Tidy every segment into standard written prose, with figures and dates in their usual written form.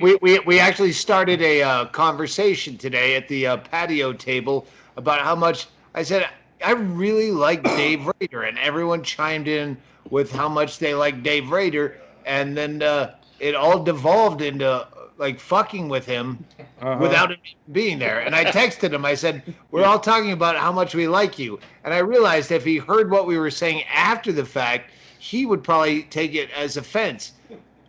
We actually started a conversation today at the patio table about how much I said I really like Dave Rader, and everyone chimed in with how much they like Dave Rader, and then it all devolved into like fucking with him without him being there. And I texted him. I said, "We're all talking about how much we like you," and I realized if he heard what we were saying after the fact, he would probably take it as offense.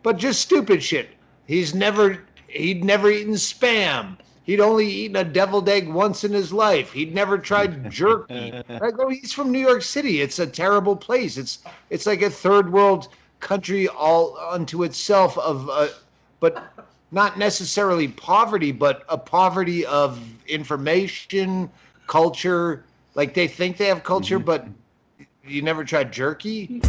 But just stupid shit. He'd never eaten Spam. He'd only eaten a deviled egg once in his life. He'd never tried jerky. I go, he's from New York City. It's a terrible place. It's like a third world country all unto itself but not necessarily poverty, but a poverty of information, culture. Like they think they have culture, but you never tried jerky?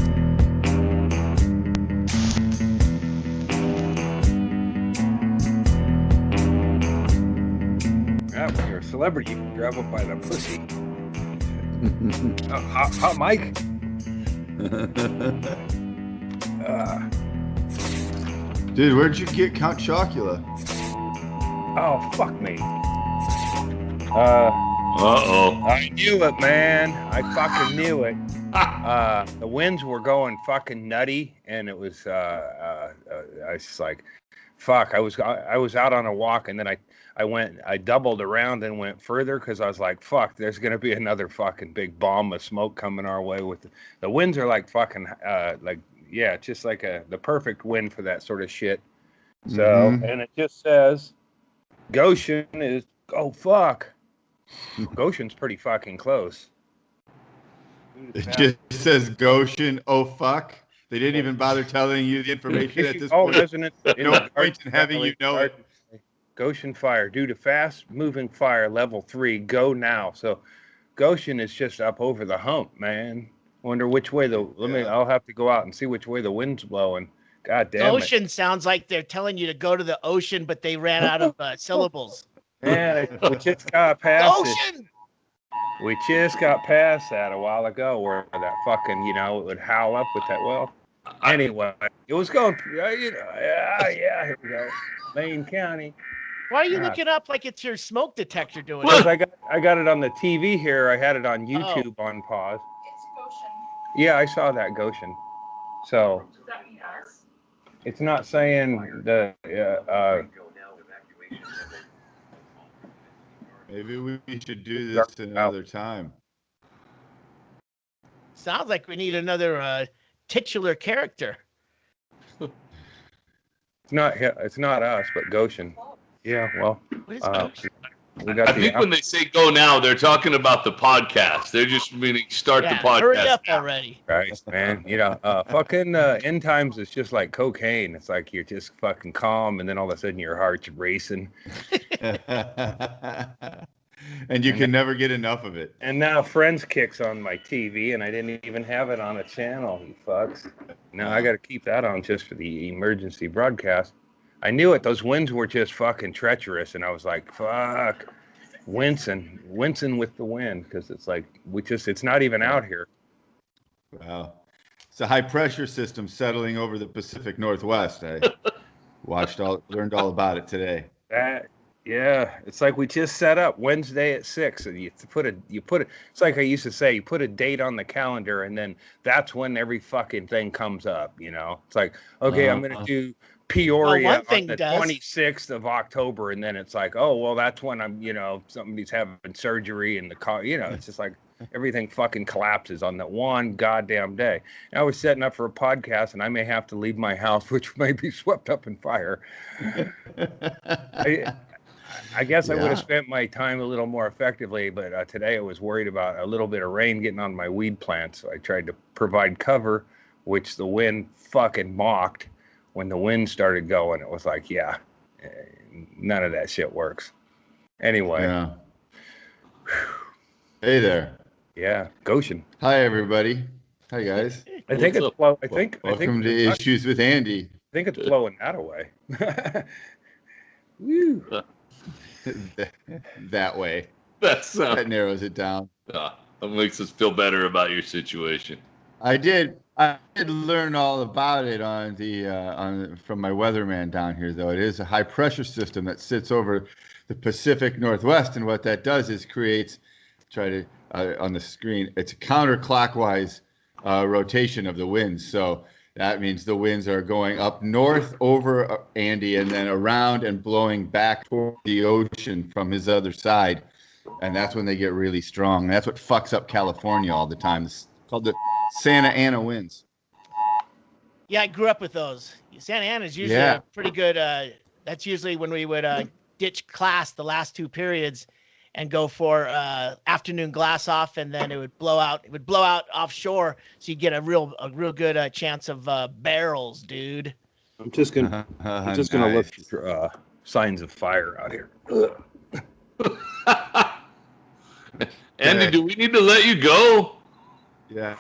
When you're a celebrity, you can grab up by the pussy. Hot mic. Dude, where'd you get Count Chocula? Oh, fuck me. Uh-oh. I knew it, man. I fucking knew it. The winds were going fucking nutty, and it was, I was just like, fuck. I was out on a walk, and then I doubled around and went further because I was like, fuck, there's going to be another fucking big bomb of smoke coming our way. With the winds are like fucking, just like the perfect wind for that sort of shit. So, and it just says, Goshen is, oh, fuck. Goshen's pretty fucking close. It just says Goshen, oh, fuck. They didn't even bother telling you the information at this point. Resident No point in having you know it. Goshen fire due to fast moving fire level 3. Go now. So Goshen is just up over the hump, man. Wonder which way I'll have to go out and see which way the wind's blowing. God damn it. Goshen sounds like they're telling you to go to the ocean, but they ran out of syllables. Man, we just got past Goshen! We just got past that a while ago where that fucking, it would howl up with that. Well, anyway, it was going, here we go. Maine County. Why are you looking up like it's your smoke detector doing Because it? I got it on the TV here. I had it on YouTube on pause. It's Goshen. Yeah, I saw that Goshen. So Does that mean us? it's not saying the Maybe we should do this another time. Sounds like we need another titular character. It's not us, but Goshen. Yeah, well, What is Goshen? we got I think when they say go now, they're talking about the podcast. They're just meaning start the podcast. Hurry up now. already. Christ, man. Fucking end times is just like cocaine. It's like you're just fucking calm, and then all of a sudden your heart's racing. And you can never get enough of it. And now Friends kicks on my TV, and I didn't even have it on a channel, you fucks. Now I got to keep that on just for the emergency broadcast. I knew it. Those winds were just fucking treacherous, and I was like, fuck. Wincing with the wind, because it's like, it's not even out here. Wow. It's a high pressure system settling over the Pacific Northwest. I learned all about it today. Yeah, it's like we just set up Wednesday at 6, and you put it. It's like I used to say, you put a date on the calendar, and then that's when every fucking thing comes up. It's like, okay, I'm gonna do Peoria on the 26th of October, and then it's like, oh well, that's when I'm, somebody's having surgery in the car. It's just like everything fucking collapses on that one goddamn day. And I was setting up for a podcast, and I may have to leave my house, which may be swept up in fire. I guess I would have spent my time a little more effectively, but today I was worried about a little bit of rain getting on my weed plants, so I tried to provide cover, which the wind fucking mocked. When the wind started going, it was like, none of that shit works. Anyway. Yeah. Hey there. Yeah, Goshen. Hi, everybody. Hi, guys. I think it's Welcome to Issues with Andy. I think it's blowing that away. Woo. That way. That narrows it down. That makes us feel better about your situation. I did learn all about it from my weatherman down here, though. It is a high pressure system that sits over the Pacific Northwest, and what that does is on the screen. It's a counterclockwise rotation of the winds. So that means the winds are going up north over Andy and then around and blowing back toward the ocean from his other side. And that's when they get really strong. That's what fucks up California all the time. It's called the Santa Ana winds. Yeah, I grew up with those. Santa Ana is usually a pretty good. That's usually when we would ditch class the last 2 periods and go for afternoon glass off, and then it would blow out. It would blow out offshore, so you get a real good chance of barrels, dude. I'm just gonna look for signs of fire out here. Andy, do we need to let you go? Yeah.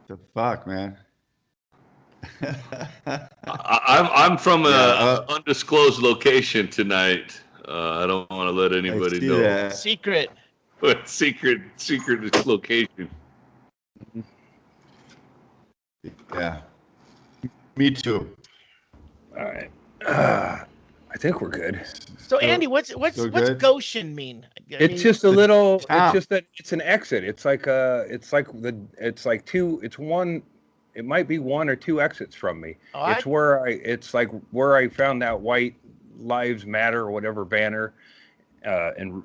The fuck, man. I'm from an undisclosed location tonight. I don't want to let anybody know. That. Secret location. Yeah. Me too. All right. I think we're good. So Andy, what's Goshen mean? It's just a little. It's just that it's an exit. It's like two. It's one. It might be 1 or 2 exits from me. It's where I found that White Lives Matter or whatever banner, and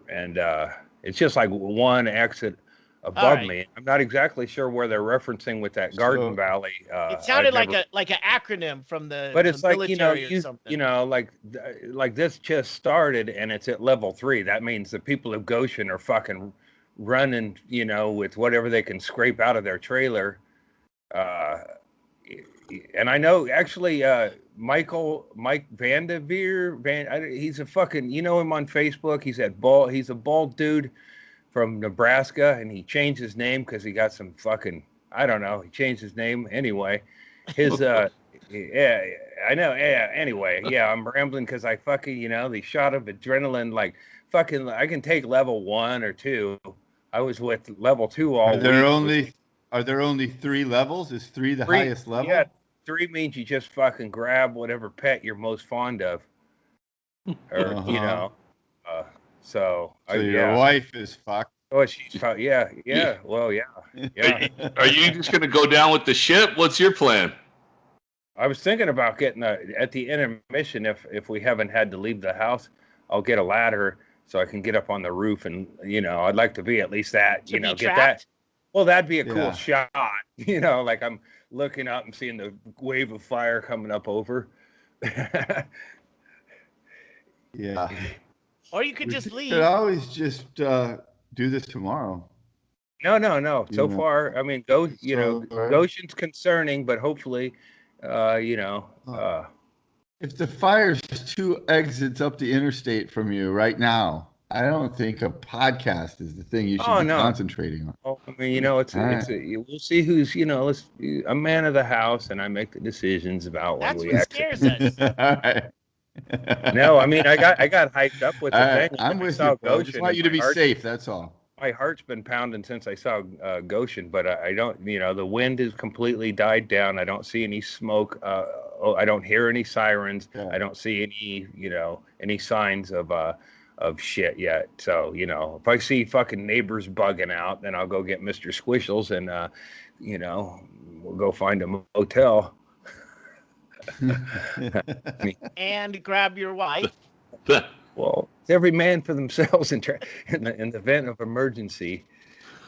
it's just like one exit above me. I'm not exactly sure where they're referencing with that Garden Valley. It sounded like an acronym from the. But it's like like this just started and it's at level 3. That means the people of Goshen are fucking running, with whatever they can scrape out of their trailer. And I know actually Mike Vandeveer, he's a fucking, him on Facebook. He's a bald dude from Nebraska, and he changed his name because he got some fucking, I don't know, he changed his name anyway. His yeah, I know, yeah, anyway, yeah, I'm rambling because I fucking, the shot of adrenaline, like fucking, I can take level 1 or 2. I was with level 2 all week. Are there only 3 levels? Is 3 the highest level? Yeah, 3 means you just fucking grab whatever pet you're most fond of, or So your wife is fucked. Oh, she's yeah. Well, yeah. Are you just gonna go down with the ship? What's your plan? I was thinking about getting at the intermission. If we haven't had to leave the house, I'll get a ladder so I can get up on the roof, and I'd like to be at least that. Get trapped? That. Well, that'd be a cool shot. Like I'm looking up and seeing the wave of fire coming up over. Yeah. Or you could just leave. You could always just do this tomorrow. No. So far, I mean, Goshen's concerning, but hopefully, if the fire's 2 exits up the interstate from you right now, I don't think a podcast is the thing you should be concentrating on. Oh, I mean, we'll see who's, I'm man of the house, and I make the decisions about when we exit. That's what scares us. All right. No, I mean, I got hyped up with the thing. I'm with you, bro. I just want you to be safe. That's all. My heart's been pounding since I saw Goshen, but I don't, the wind has completely died down. I don't see any smoke. I don't hear any sirens. Yeah. I don't see any, any signs of shit yet. So, if I see fucking neighbors bugging out, then I'll go get Mr. Squishles and, we'll go find a motel. And grab your wife. Well, every man for themselves in the event of emergency,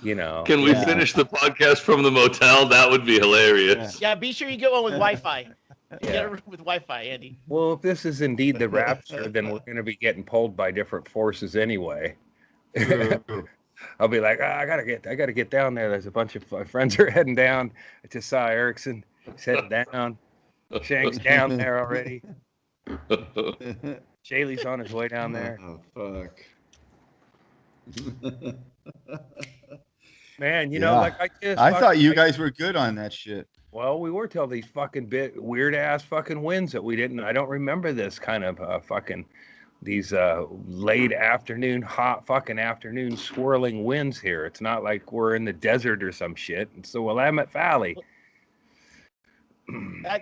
Can we finish the podcast from the motel? That would be hilarious. Yeah, be sure you get one with Wi-Fi. Get a room with Wi-Fi, Andy. Well, if this is indeed the rapture, then we're going to be getting pulled by different forces anyway. I'll be like, I gotta get down there. There's a bunch of my friends are heading down. I just saw Erickson. He's heading down. Shank's down there already. Shaylee's on his way down there. Oh, fuck. Man, I thought you guys were good on that shit. Well, we were till these fucking weird ass fucking winds that I don't remember this kind of fucking these late afternoon, hot fucking afternoon swirling winds here. It's not like we're in the desert or some shit. It's the Willamette Valley.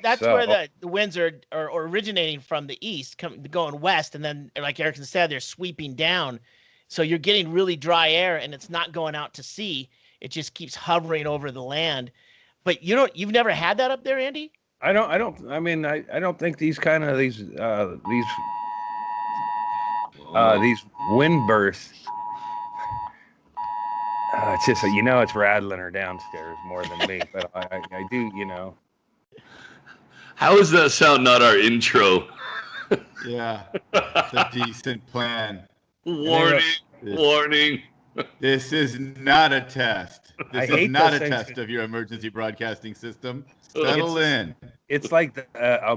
That's where the winds are originating from the east, going west, and then, like Erickson said, they're sweeping down. So you're getting really dry air, and it's not going out to sea. It just keeps hovering over the land. But you've never had that up there, Andy? I don't think these wind bursts. It's just it's rattling her downstairs more than me, but I do, How is that sound not our intro? Yeah, it's a decent plan. Warning. This is not a test. This is not a test of your emergency broadcasting system. Settle in. It's like I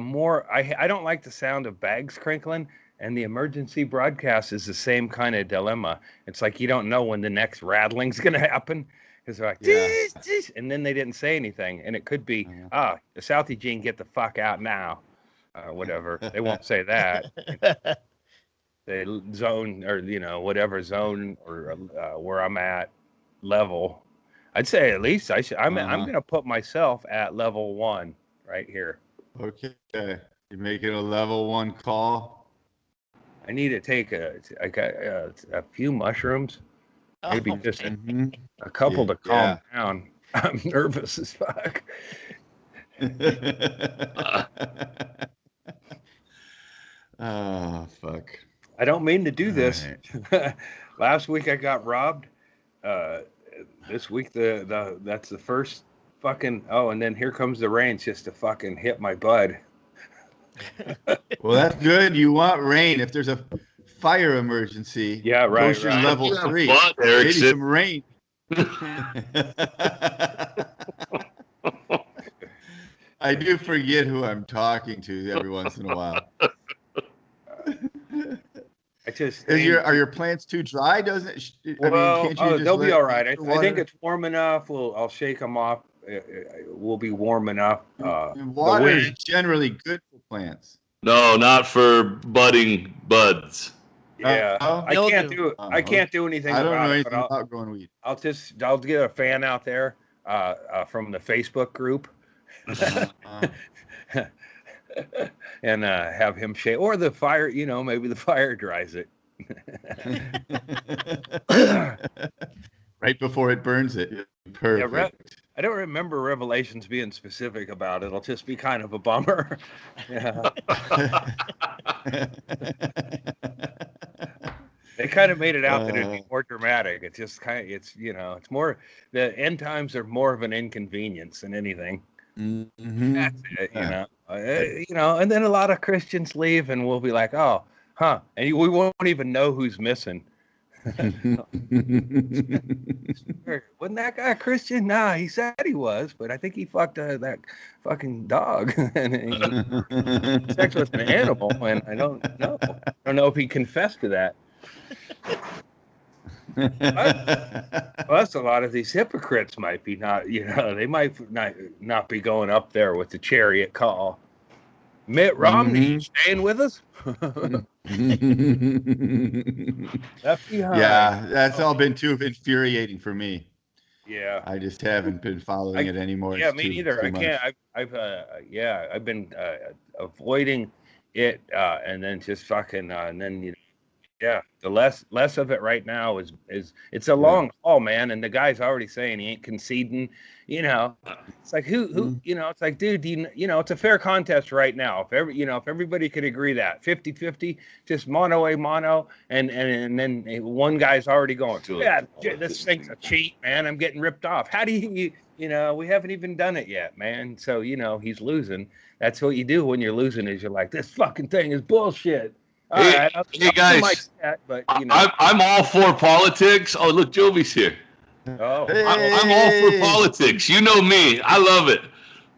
don't like the sound of bags crinkling, and the emergency broadcast is the same kind of dilemma. It's like you don't know when the next rattling's going to happen. Because they're like, geez, geez, and then they didn't say anything. And it could be, the Southie Gene, get the fuck out now. Whatever. They won't say that. They zone, or, whatever zone or where I'm at level. I'd say at least I'm going to put myself at level 1 right here. Okay. You're making a level 1 call? I need to take a few mushrooms. Maybe just a couple to calm down. I'm nervous as fuck. Oh, fuck. I don't mean to do this. Right. Last week I got robbed. This week that's the first fucking and then here comes the rain just to fucking hit my bud. Well, that's good. You want rain if there's a fire emergency. Yeah, right. Ocean level 3. Maybe some rain. I do forget who I'm talking to every once in a while. Are your plants too dry? Can't you just they'll be all right. I think it's warm enough. I'll shake them off. We'll be warm enough. Water is generally good for plants. No, not for budding buds. Yeah, I can't do anything. I don't about know it, anything about growing weed. I'll get a fan out there from the Facebook group. And have him shake, or the fire, maybe the fire dries it. Right before it burns it. Perfect. Yeah, I don't remember Revelations being specific about it. It'll just be kind of a bummer. Yeah. They kind of made it out that it'd be more dramatic. It's just it's more, the end times are more of an inconvenience than anything. Mm-hmm. That's it, and then a lot of Christians leave, and we'll be like, and we won't even know who's missing. Wasn't that guy a Christian? Nah, he said he was, but I think he fucked that fucking dog and he sex with an animal, and I don't know if he confessed to that. Plus, a lot of these hypocrites might be they might not be going up there with the chariot call. Mitt Romney staying with us? Yeah, that's all been too infuriating for me. Yeah, I just haven't been following it anymore. Yeah, me neither. I can't. I've been avoiding it, and then just fucking, and then the less of it right now is it's a long haul, man. And the guy's already saying he ain't conceding. It's like who it's like, dude, it's a fair contest right now. If everybody could agree that 50-50, just mono a mono, and then one guy's already going, this thing's a cheat, man. I'm getting ripped off. How do you we haven't even done it yet, man. So he's losing. That's what you do when you're losing, is you're like, this fucking thing is bullshit. Hey guys, I'm all for politics. Oh, look, Jovi's here. Oh, hey. I'm all for politics. You know me. I love it.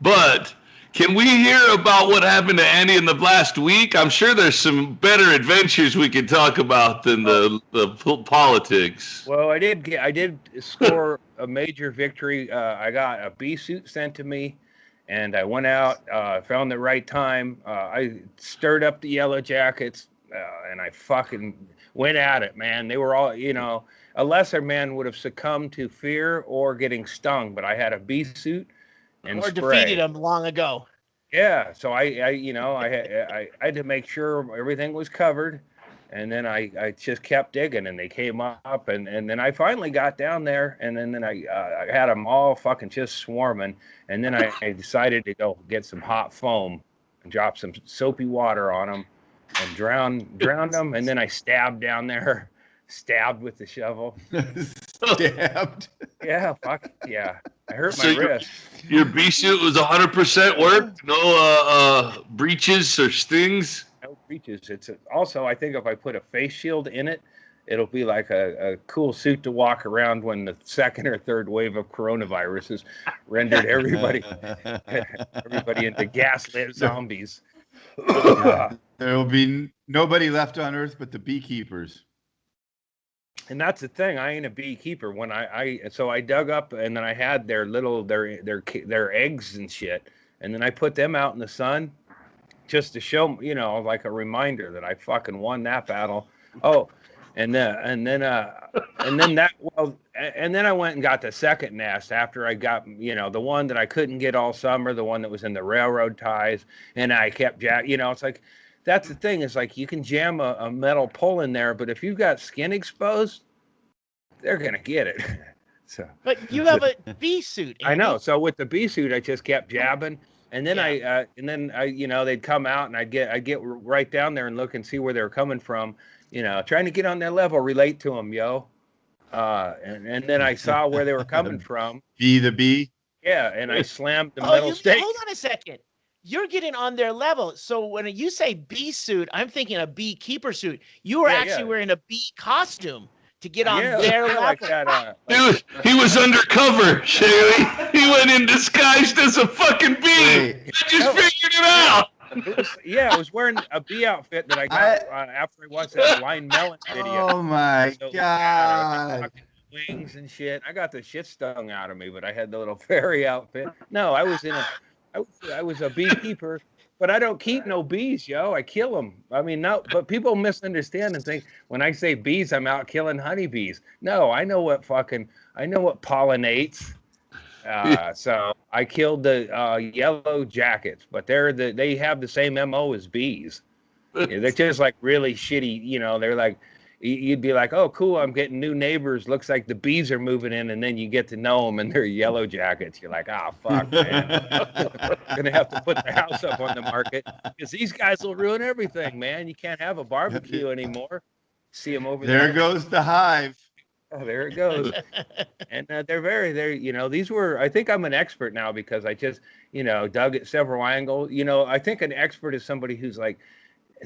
But can we hear about what happened to Andy in the last week? I'm sure there's some better adventures we could talk about than the politics. Well, I did score a major victory. I got a bee suit sent to me, and I went out, found the right time. I stirred up the Yellow Jackets. and I fucking went at it, man. They were all, a lesser man would have succumbed to fear or getting stung, but I had a bee suit and or spray. defeated them long ago. Yeah, so I had to make sure everything was covered, and then I just kept digging, and they came up, and then I finally got down there, and then I had them all fucking just swarming, and then I decided to go get some hot foam and drop some soapy water on them and drowned them, and then I stabbed down there, stabbed with the shovel. Stabbed. Yeah, fuck yeah. I hurt my So wrist. Your bee suit was 100% work? No breaches or stings? No breaches. It's also, I think if I put a face shield in it, it'll be like a cool suit to walk around when the second or third wave of coronavirus has rendered everybody into gaslit zombies. There will be nobody left on Earth but the beekeepers. And that's the thing. I ain't a beekeeper. When so I dug up, and then I had their eggs and shit, and then I put them out in the sun, just to show, like a reminder that I fucking won that battle. Oh, and then I went and got the second nest after I got, the one that I couldn't get all summer, the one that was in the railroad ties, and I kept it's like. That's the thing. Is like you can jam a metal pole in there, but if you've got skin exposed, they're gonna get it. So. But you have a bee suit. Andy. I know. So with the bee suit, I just kept jabbing, and then I they'd come out, and I'd get right down there and look and see where they were coming from. Trying to get on their level, relate to them, yo. And then I saw where they were coming from. Be the bee. Yeah, and I slammed the metal stake. Hold on a second. You're getting on their level. So when you say bee suit, I'm thinking a beekeeper suit. You were actually wearing a bee costume to get on their level. Like that, He was undercover, Shaylee. He went in disguised as a fucking bee. Wait. I just figured it out. I was wearing a bee outfit that I got after I watched that Blind Melon video. Oh my God. Wings and shit. I got the shit stung out of me, but I had the little fairy outfit. No, I was a beekeeper, but I don't keep no bees, yo. I kill them. I mean, no, but people misunderstand and think when I say bees, I'm out killing honeybees. No, I know what pollinates. So I killed the yellow jackets, but they have the same MO as bees. They're just like really shitty, they're like, you'd be like, oh, cool, I'm getting new neighbors. Looks like the bees are moving in, and then you get to know them, and they're yellow jackets. You're like, oh, fuck, man. I'm going to have to put the house up on the market because these guys will ruin everything, man. You can't have a barbecue anymore. See them over there. There goes the hive. Oh, there it goes. And these were, I think I'm an expert now because I just, dug at several angles. I think an expert is somebody who's like,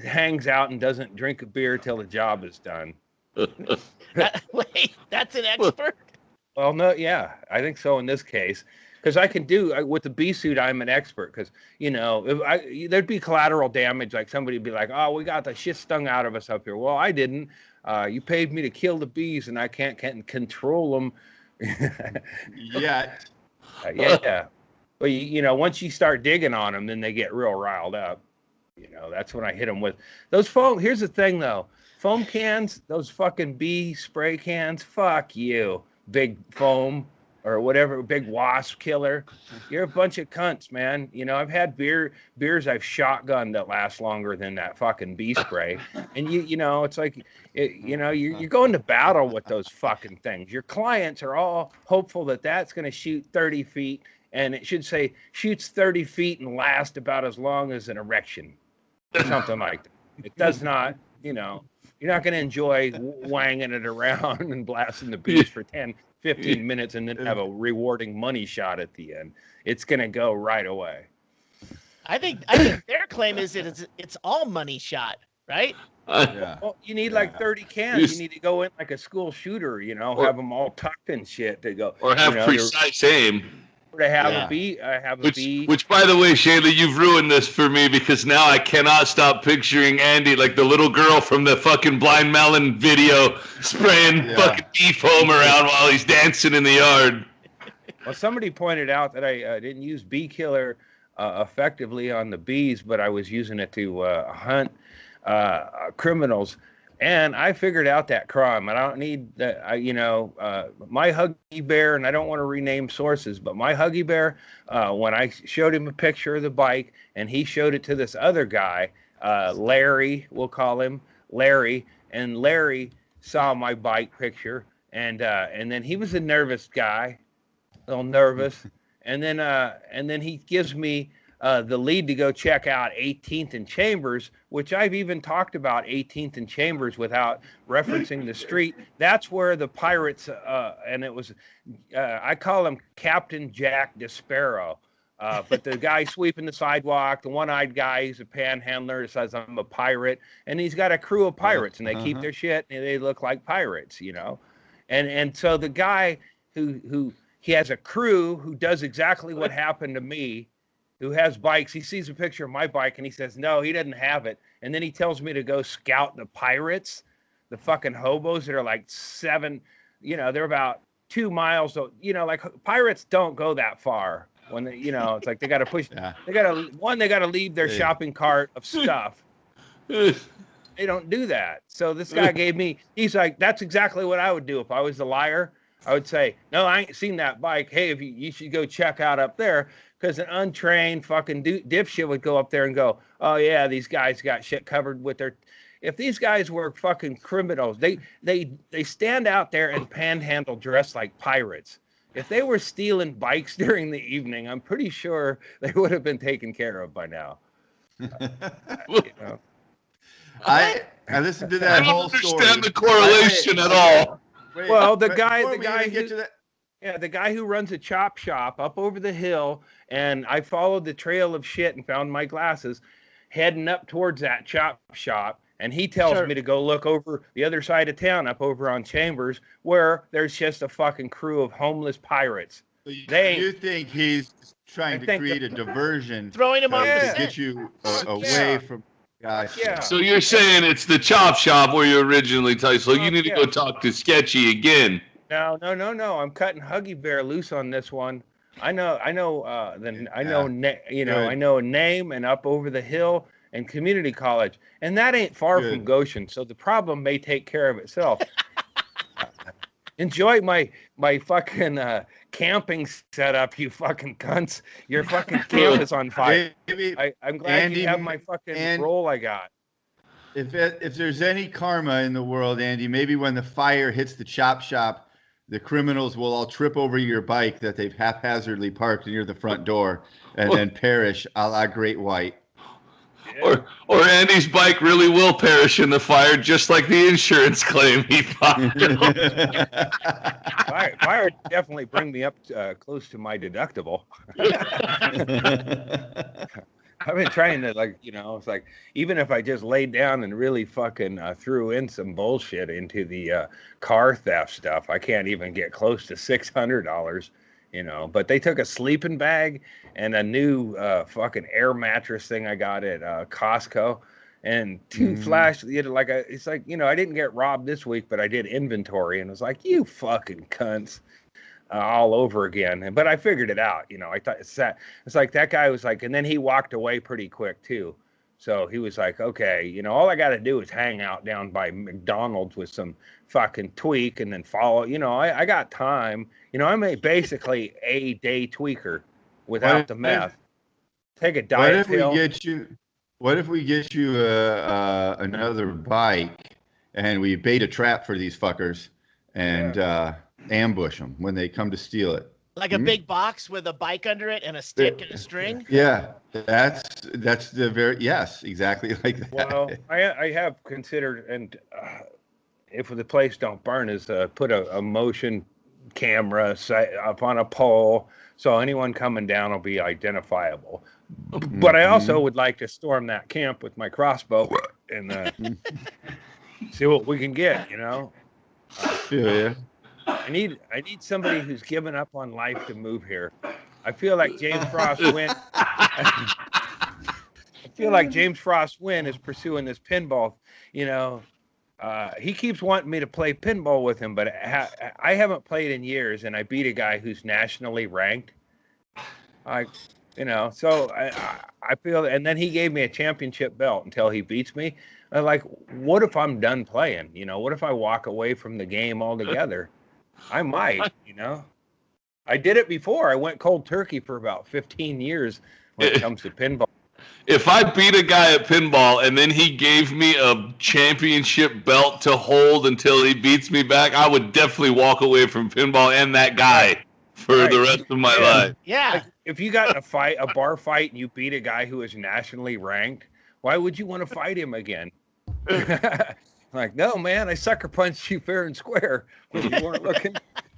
hangs out and doesn't drink a beer till the job is done. Wait, that's an expert? Well, no, yeah, I think so in this case. Because I can with the bee suit, I'm an expert. Because, there'd be collateral damage. Like somebody would be like, oh, we got the shit stung out of us up here. Well, I didn't. You paid me to kill the bees and I can't control them. Yet. Yeah. But, once you start digging on them, then they get real riled up. That's when I hit them with those foam. Here's the thing, though. Foam cans, those fucking bee spray cans, fuck you. Big foam or whatever, big wasp killer. You're a bunch of cunts, man. I've had beers I've shotgunned that last longer than that fucking bee spray. And, it's like, you're going to battle with those fucking things. Your clients are all hopeful that that's going to shoot 30 feet. And it should say shoots 30 feet and last about as long as an erection. Something like that. It does not, you're not going to enjoy wanging it around and blasting the bees for 10, 15 minutes and then have a rewarding money shot at the end. It's going to go right away. I think their claim is that it's all money shot, right? Yeah. Well, you need like 30 cans. You need to go in like a school shooter, have them all tucked and shit to go. Or have precise aim. To have a bee, bee. Which, by the way, Shayla, you've ruined this for me because now I cannot stop picturing Andy like the little girl from the fucking Blind Melon video spraying fucking bee foam around while he's dancing in the yard. Well, somebody pointed out that I didn't use bee killer effectively on the bees, but I was using it to hunt criminals. And I figured out that crime. I don't need that. My Huggy Bear, and I don't want to rename sources, but my Huggy Bear, when I showed him a picture of the bike, and he showed it to this other guy, Larry, we'll call him Larry, and Larry saw my bike picture, and then he was a nervous guy, a little nervous, and then he gives me the lead to go check out 18th and Chambers, which I've even talked about 18th and Chambers without referencing the street. That's where the pirates, and it was, I call him Captain Jack Desparrow. But the guy sweeping the sidewalk, the one-eyed guy, he's a panhandler, says I'm a pirate, and he's got a crew of pirates, and they keep their shit, and they look like pirates, And so the guy who he has a crew who does exactly what happened to me, who has bikes. He sees a picture of my bike and he says, no, he doesn't have it. And then he tells me to go scout the pirates, the fucking hobos that are like they're about 2 miles. Like pirates don't go that far when they, it's like they got to push, they got to leave their shopping cart of stuff. They don't do that. So this guy he's like, that's exactly what I would do if I was the liar. I would say, no, I ain't seen that bike. Hey, if you should go check out up there. Because an untrained fucking dipshit would go up there and go, oh yeah, these guys got shit covered with their. If these guys were fucking criminals, they stand out there and panhandle dressed like pirates. If they were stealing bikes during the evening, I'm pretty sure they would have been taken care of by now. I listened to that whole story. I don't understand the correlation at all. Well, the guy who runs a chop shop up over the hill, and I followed the trail of shit and found my glasses, heading up towards that chop shop, and he tells me to go look over the other side of town, up over on Chambers, where there's just a fucking crew of homeless pirates. So you think he's trying to create a diversion, throwing him on to get you away from guys? Yeah. So you're saying it's the chop shop where you originally told. So you need to go talk to Sketchy again. No. I'm cutting Huggy Bear loose on this one. I know a name and up over the hill and community college, and that ain't far from Goshen. So the problem may take care of itself. Enjoy my fucking camping setup, you fucking cunts. Your fucking camp is on fire. I'm glad you have my fucking roll I got. If there's any karma in the world, Andy, maybe when the fire hits the chop shop, the criminals will all trip over your bike that they've haphazardly parked near the front door and then perish a la Great White. Yeah. Or Andy's bike really will perish in the fire, just like the insurance claim he filed. Fire definitely bring me up close to my deductible. I've been trying to, it's like, even if I just laid down and really fucking threw in some bullshit into the car theft stuff, I can't even get close to $600, But they took a sleeping bag and a new fucking air mattress thing I got at Costco and two flash, it's like, I didn't get robbed this week, but I did inventory and it was like, you fucking cunts. All over again, but I figured it out. I thought it's like that guy was like, and then he walked away pretty quick too. So he was like, okay, all I got to do is hang out down by McDonald's with some fucking tweak and then follow. I got time. I'm basically a day tweaker without the meth. Take a diet pill. What if we get you another bike and we bait a trap for these fuckers and ambush them when they come to steal it, like a big box with a bike under it and a stick and a string? Yeah, that's the exactly like that. Well, I have considered, and if the place don't burn, is put a motion camera up on a pole so anyone coming down will be identifiable. But I also would like to storm that camp with my crossbow and see what we can get. Yeah. I need somebody who's given up on life to move here. I feel like James Frost Wynn. I feel like James Frost Wynn is pursuing this pinball. He keeps wanting me to play pinball with him, but I haven't played in years, and I beat a guy who's nationally ranked. So I feel, and then he gave me a championship belt until he beats me. Like, what if I'm done playing? You know, what if I walk away from the game altogether? I might, you know. I did it before. I went cold turkey for about 15 years when it comes to pinball. If I beat a guy at pinball and then he gave me a championship belt to hold until he beats me back, I would definitely walk away from pinball and that guy for the rest of my life. Yeah. Like, if you got in a bar fight, and you beat a guy who is nationally ranked, why would you want to fight him again? Like, no, man, I sucker punched you fair and square when you weren't looking.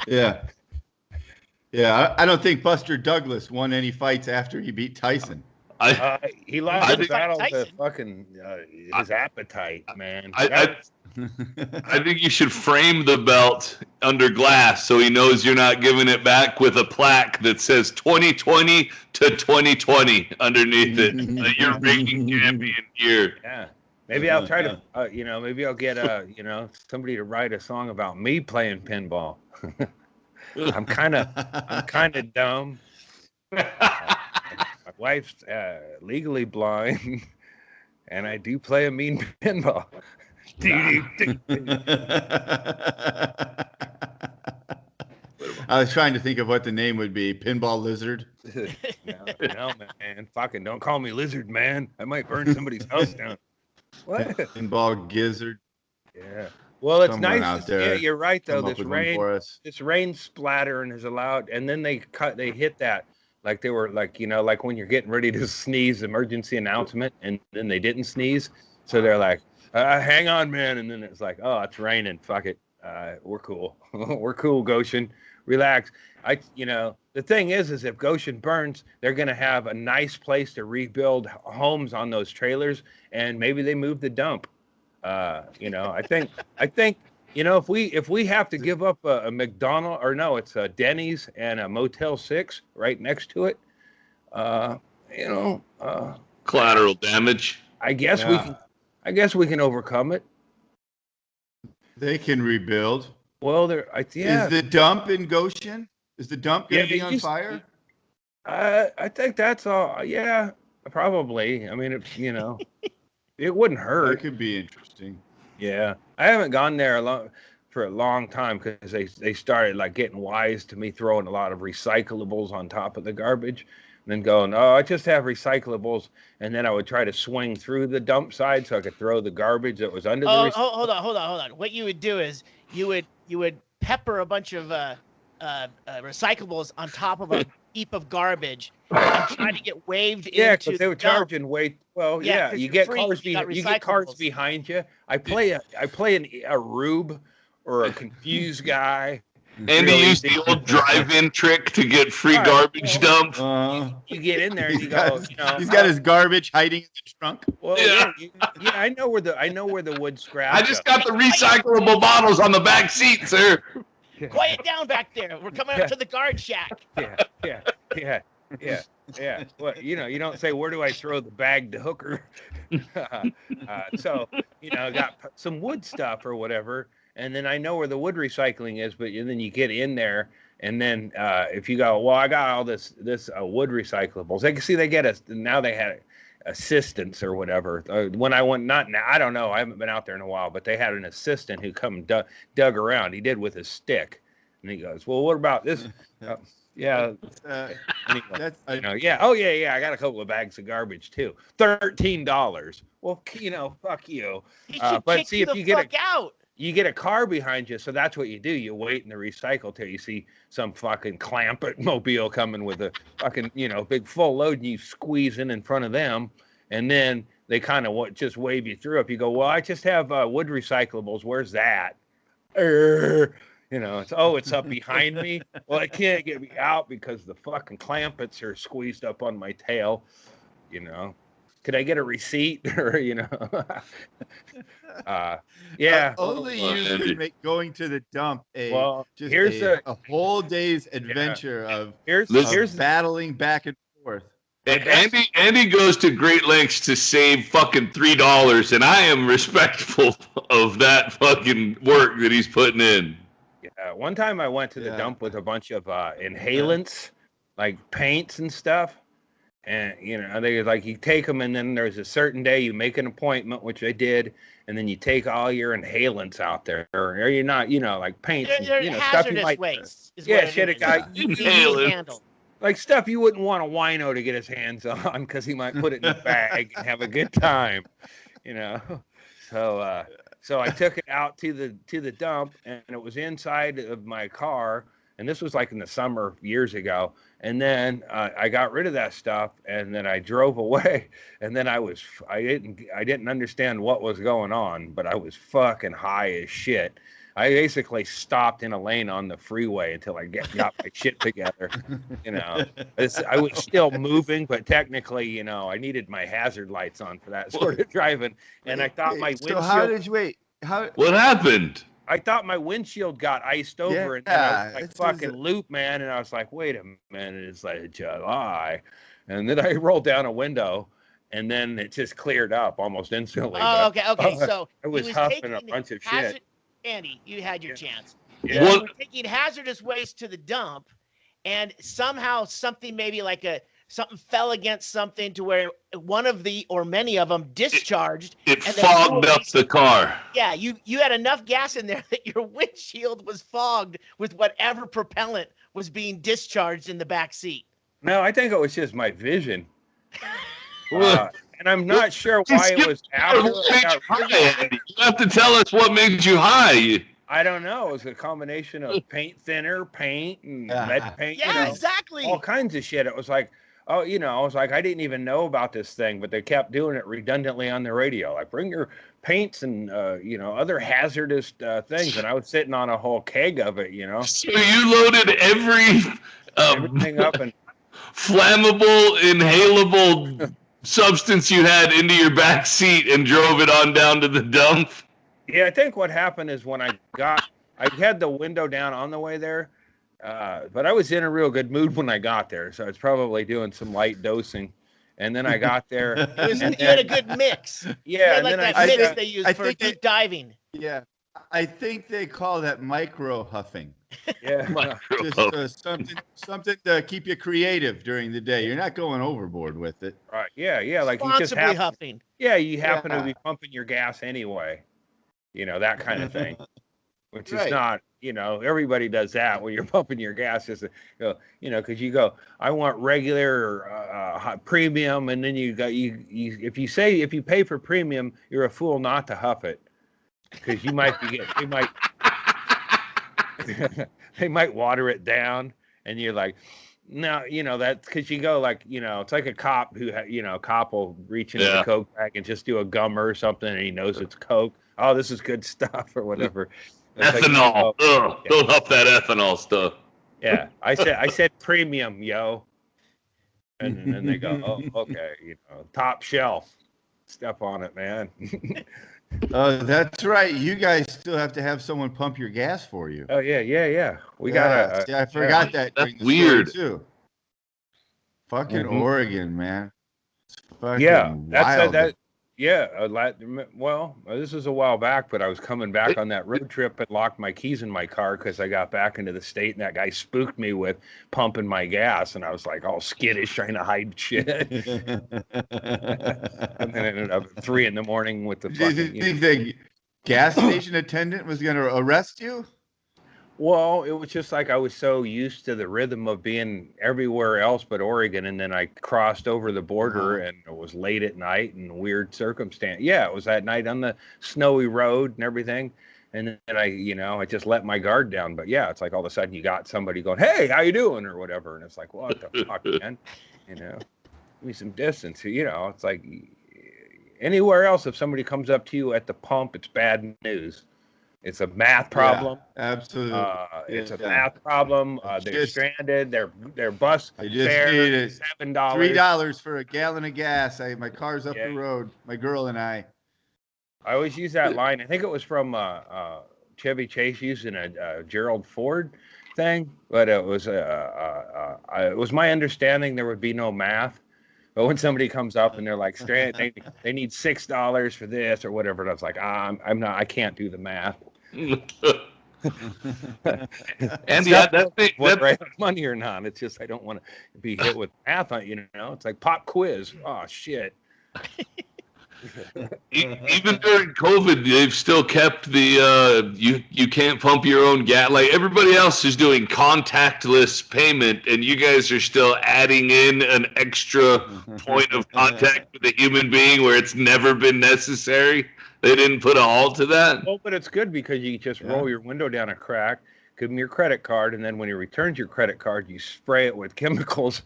Yeah. Yeah, I don't think Buster Douglas won any fights after he beat Tyson. He lost the battle to fucking his appetite, man. I think you should frame the belt under glass so he knows you're not giving it back with a plaque that says 2020 to 2020 underneath it. That you're reigning champion year. Yeah. Maybe I'll try to, maybe I'll get, somebody to write a song about me playing pinball. I'm kind of dumb. My wife's legally blind, and I do play a mean pinball. I was trying to think of what the name would be. Pinball Lizard. No, man. Fucking don't call me Lizard, man. I might burn somebody's house down. What? Pinball Gizzard. Yeah. Well, it's Someone nice. out there Yeah, you're right though. Come up with one for us. This rain splatter and is allowed, and then they hit that like they were like, like when you're getting ready to sneeze, emergency announcement, and then they didn't sneeze, so they're like, hang on, man, and then it's like, oh, it's raining. Fuck it. We're cool. We're cool, Goshen. Relax. The thing is if Goshen burns, they're going to have a nice place to rebuild homes on those trailers, and maybe they move the dump. I think, if we have to give up a McDonald's, or no, it's a Denny's and a Motel 6 right next to it. Collateral damage. I guess we can overcome it. They can rebuild. Well, Is the dump in Goshen? Is the dump going to be on fire? I think that's all. Yeah, probably. I mean, it wouldn't hurt. That could be interesting. Yeah, I haven't gone there for a long time because they started like getting wise to me throwing a lot of recyclables on top of the garbage, and then going, oh, I just have recyclables, and then I would try to swing through the dump side so I could throw the garbage that was under the. Hold on. What you would do is you would pepper a bunch of recyclables on top of a heap of garbage and try to get waved into. Yeah, because they were charging way. Well, yeah, you get cars behind. You get cars behind you. I play a rube or a confused guy. And he used the old drive-in trick to get free garbage dumped. You get in there and you go. He's got his garbage hiding in the trunk. Well, yeah. I know where the wood scrap. I just got the recyclable bottles on the back seat, sir. Quiet down back there. We're coming up to the guard shack. Yeah. Well, you don't say, where do I throw the bagged hooker? So, got some wood stuff or whatever. And then I know where the wood recycling is, but then you get in there, and then if you go, well, I got all this wood recyclables. Now they had assistants or whatever. When I went, not now, I don't know. I haven't been out there in a while, but they had an assistant who come and dug around. He did with his stick, and he goes, well, what about this? Yeah. Anyway, yeah. Oh, yeah. I got a couple of bags of garbage too. $13. Well, fuck you. But see, if you get out. You get a car behind you, so that's what you do. You wait in the recycle till you see some fucking Clampett mobile coming with a fucking, big full load, and you squeeze in front of them, and then they kind of just wave you through. If you go, well, I just have wood recyclables. Where's that? It's up behind me. Well, I can't get me out because the fucking Clampetts are squeezed up on my tail. Could I get a receipt or yeah? Only you could make going to the dump a whole day's adventure of battling back and forth. Andy goes to great lengths to save fucking $3, and I am respectful of that fucking work that he's putting in. Yeah, one time I went to the dump with a bunch of inhalants, like paints and stuff. And they like you take them, and then there's a certain day you make an appointment, which I did, and then you take all your inhalants out there, or you're not, like paint, They're stuff you hazardous might, waste. Is yeah, what shit, it a guy, is. Easy to Inhalants. handle. like stuff you wouldn't want a wino to get his hands on because he might put it in a bag and have a good time, So I took it out to the dump, and it was inside of my car. And this was like in the summer years ago. And then I got rid of that stuff, and then I drove away. And then I didn't understand what was going on, but I was fucking high as shit. I basically stopped in a lane on the freeway until I got my shit together. I was still moving, but technically, I needed my hazard lights on for that sort of driving. And I thought my windshield. So how did you wait? What happened? I thought my windshield got iced over, and then I was like fucking loop, man. And I was like, wait a minute, it's like July. And then I rolled down a window, and then it just cleared up almost instantly. Oh, okay. So I was huffing a bunch of shit. Andy, you had your chance. Yeah. You were taking hazardous waste to the dump, and somehow something maybe like something fell against something to where one of the or many of them discharged. It fogged up the car. Yeah, you had enough gas in there that your windshield was fogged with whatever propellant was being discharged in the back seat. No, I think it was just my vision. And I'm not sure why it was after. You have to tell us what made you high. I don't know. It was a combination of paint thinner, paint, and lead paint. Yeah, exactly. All kinds of shit. It was like, I was like, I didn't even know about this thing, but they kept doing it redundantly on the radio. Like, bring your paints and, other hazardous things. And I was sitting on a whole keg of it, So you loaded everything up and flammable, inhalable substance you had into your back seat and drove it on down to the dump? Yeah, I think what happened is when I had the window down on the way there, but I was in a real good mood when I got there, so I was probably doing some light dosing. And then I got there. You had a good mix. Yeah, and then that mix they use for diving. Yeah, I think they call that microhuffing. Yeah, just something to keep you creative during the day. You're not going overboard with it. Right? Yeah. Like you just huffing. Yeah, you happen to be pumping your gas anyway. That kind of thing. Which is not, everybody does that when you're pumping your gas. Just, because you go, I want regular or premium, and then if you pay for premium, you're a fool not to huff it, because you might be they might water it down, and you're like, no, that's because you go like, it's like a cop who, cop will reach into the Coke bag and just do a gummer or something, and he knows it's Coke. Oh, this is good stuff or whatever. Ethanol. Don't huff that ethanol stuff. Yeah, I said premium, yo. And then they go, oh, okay, top shelf stuff on it, man. Oh, that's right. You guys still have to have someone pump your gas for you. Oh yeah. We got. I forgot that. That's weird too. Fucking Oregon, man. It's fucking that's wild. Yeah, well, this was a while back, but I was coming back on that road trip and locked my keys in my car because I got back into the state, and that guy spooked me with pumping my gas, and I was like all skittish trying to hide shit. And then I ended up at 3 a.m. with the fucking. Did you think the gas station attendant was going to arrest you? Well, it was just like I was so used to the rhythm of being everywhere else but Oregon, and then I crossed over the border, and it was late at night and weird circumstance. Yeah, it was that night on the snowy road and everything, and then I just let my guard down. But yeah, it's like all of a sudden you got somebody going, "Hey, how you doing?" or whatever, and it's like, what the fuck, man? Give me some distance. It's like anywhere else, if somebody comes up to you at the pump, it's bad news. It's a math problem. Yeah, absolutely. It's a math problem. They're stranded. Their bus fare is $7. $3 for a gallon of gas. My car's up the road. My girl and I. I always use that line. I think it was from Chevy Chase using a Gerald Ford thing, but it was my understanding there would be no math. But when somebody comes up and they're like stranded, they need $6 for this or whatever, and I was like, I can't do the math. Andy, Not that thing, whether I have money or not. It's just I don't want to be hit with math. It's like pop quiz. Oh shit. even during COVID, they've still kept the you can't pump your own gas. Like everybody else is doing contactless payment, and you guys are still adding in an extra point of contact with a human being where it's never been necessary. They didn't put a halt to that. Well, but it's good because you just roll your window down a crack, give him your credit card, and then when he returns your credit card, you spray it with chemicals,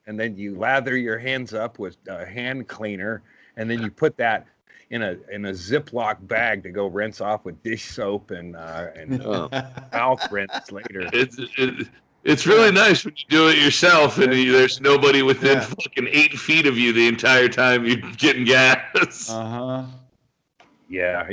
and then you lather your hands up with hand cleaner, and then you put that in a Ziploc bag to go rinse off with dish soap and mouth rinse later. It's really nice when you do it yourself and there's nobody within fucking 8 feet of you the entire time you're getting gas. Yeah.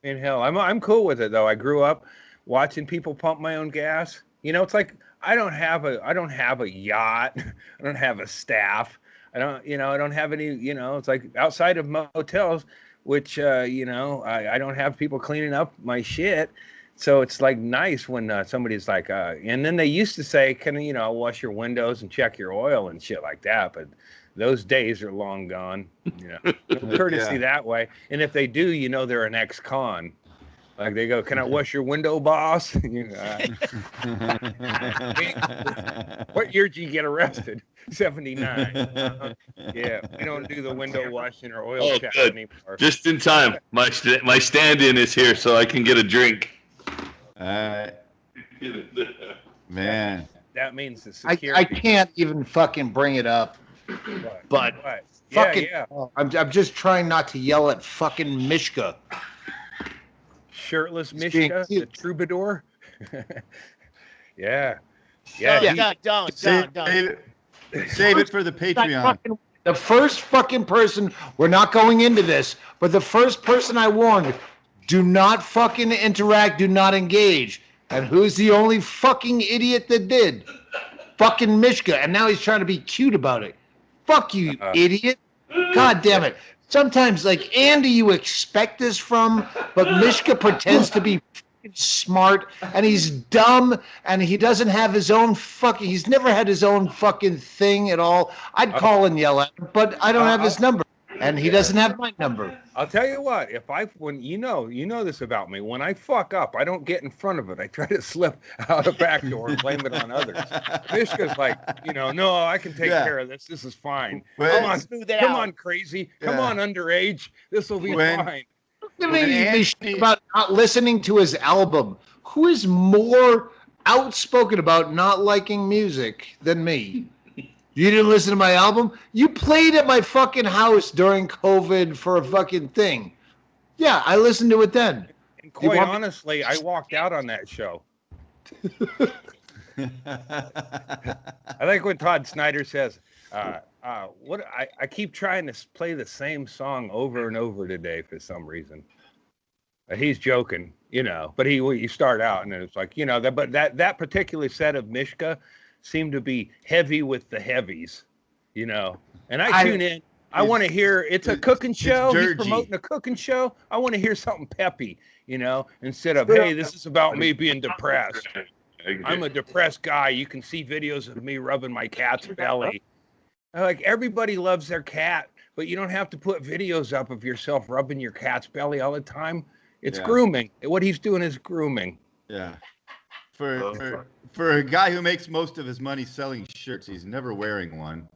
Hell, I'm cool with it though. I grew up watching people pump my own gas. It's like I don't have a yacht. I don't have a staff. I don't have any. It's like outside of motels, which I don't have people cleaning up my shit. So it's like nice when somebody's like, and then they used to say, can wash your windows and check your oil and shit like that. But those days are long gone. No courtesy that way. And if they do, they're an ex-con. Like they go, can I wash your window, boss? What year did you get arrested? 79. Yeah, we don't do the window washing or oil check anymore. Just in time. My stand-in is here, so I can get a drink. Man. That means the security. I can't even fucking bring it up. But fucking, I'm just trying not to yell at fucking Mishka. Shirtless Mishka, the troubadour. Yeah. Don't. Save it for the Patreon. The first fucking person, we're not going into this, but the first person I warned, do not fucking interact, do not engage. And who's the only fucking idiot that did? Fucking Mishka. And now he's trying to be cute about it. Fuck you, idiot. God damn it. Sometimes, like, Andy, you expect this from, but Mishka pretends to be smart, and he's dumb, and he doesn't have his own fucking, he's never had his own fucking thing at all. I'd call and yell at him, but I don't have his number, and he doesn't have my number. I'll tell you what, when you know this about me, when I fuck up, I don't get in front of it. I try to slip out a back door and blame it on others. Mishka's like, no, I can take care of this. This is fine. Come on, crazy. Come on, underage. This will be fine. About not listening to his album. Who is more outspoken about not liking music than me? You didn't listen to my album? You played at my fucking house during COVID for a fucking thing. Yeah, I listened to it then. And quite honestly, I walked out on that show. I like when Todd Snyder says, I keep trying to play the same song over and over today for some reason. He's joking, but you start out and then it's like, but that particular set of Mishka seemed to be heavy with the heavies, and I tune in. I want to hear, it's a cooking show. He's promoting a cooking show. I want to hear something peppy, instead of, hey, this is about me being depressed. I'm a depressed guy. You can see videos of me rubbing my cat's belly. Like, everybody loves their cat, but you don't have to put videos up of yourself rubbing your cat's belly all the time. It's grooming. What he's doing is grooming. Yeah. For a guy who makes most of his money selling shirts, he's never wearing one.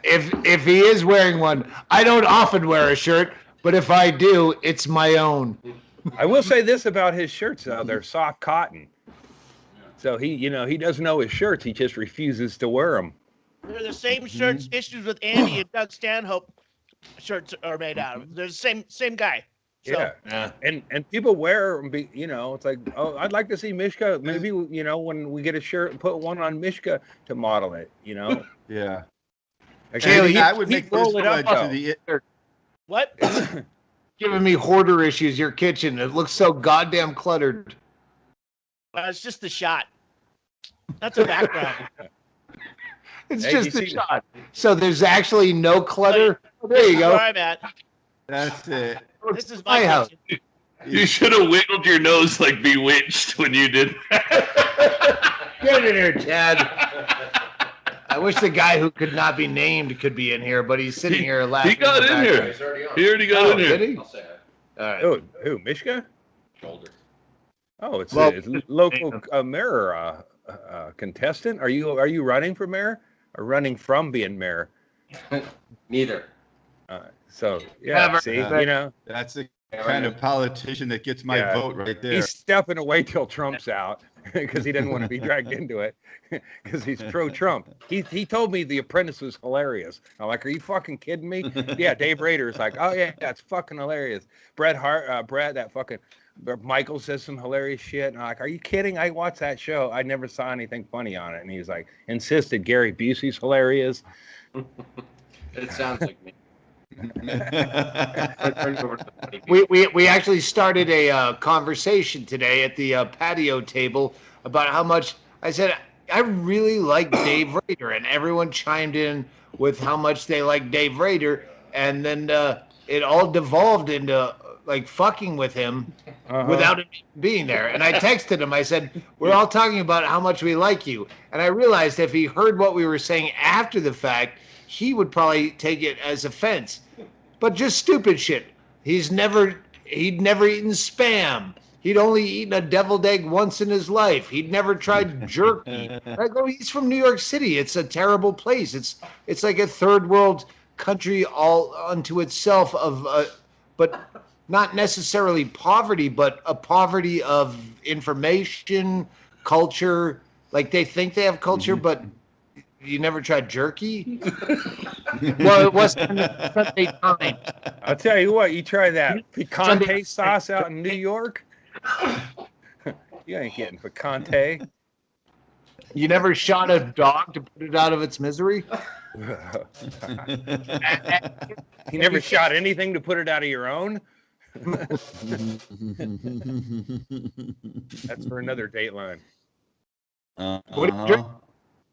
If he is wearing one, I don't often wear a shirt, but if I do, it's my own. I will say this about his shirts, though. They're soft cotton. So he doesn't know his shirts. He just refuses to wear them. They're the same shirts issues with Andy and Doug Stanhope shirts are made out of. They're the same guy. So. Yeah. And people wear them, it's like, oh, I'd like to see Mishka. Maybe, when we get a shirt, put one on Mishka to model it, Yeah. Like, I would make roll it up to the What? Giving me hoarder issues, your kitchen. It looks so goddamn cluttered. Well, it's just the shot. That's a background. It's just the shot. So there's actually no clutter. Oh, there you go. Where I'm at. That's it. This is my house. kitchen. You should have wiggled your nose like Bewitched when you did that. Get in here, Chad. I wish the guy who could not be named could be in here, but he's sitting here laughing. He got in here. He already got in here. Did he? I'll say it. All right. Oh, who? Mishka? Shoulder. Oh, it's Well, a local mayor contestant. Are you running for mayor or running from being mayor? Neither. So yeah, Never. see, you know, That's the kind of politician that gets my vote right there. he's stepping away till Trump's out because he doesn't want to be dragged into it because he's pro-Trump. He told me The Apprentice was hilarious. I'm like, are you fucking kidding me? Yeah, Dave Rader's like, oh yeah, it's fucking hilarious. Brad, that fucking Michael says some hilarious shit. And I'm like, are you kidding? I watched that show. I never saw anything funny on it. And he's like, insisted Gary Busey's hilarious. It sounds like me. We actually started a conversation today at the patio table about how much I said I really like Dave Rader, and everyone chimed in with how much they like Dave Rader, and then it all devolved into like fucking with him without him being there. And I texted him. I said, "We're all talking about how much we like you," and I realized if he heard what we were saying after the fact, he would probably take it as offense. But just stupid shit. He'd never eaten Spam. He'd only eaten a deviled egg once in his life. He'd never tried jerky. I go, he's from New York City. It's a terrible place. It's like a third world country all unto itself but not necessarily poverty, but a poverty of information, culture. Like they think they have culture, but you never tried jerky? Well, it wasn't in the Sunday Times. I'll tell you what, you try that picante sauce out in New York, you ain't getting picante. You never shot a dog to put it out of its misery? You never shot anything to put it out of your own? That's for another Dateline. What do you drink?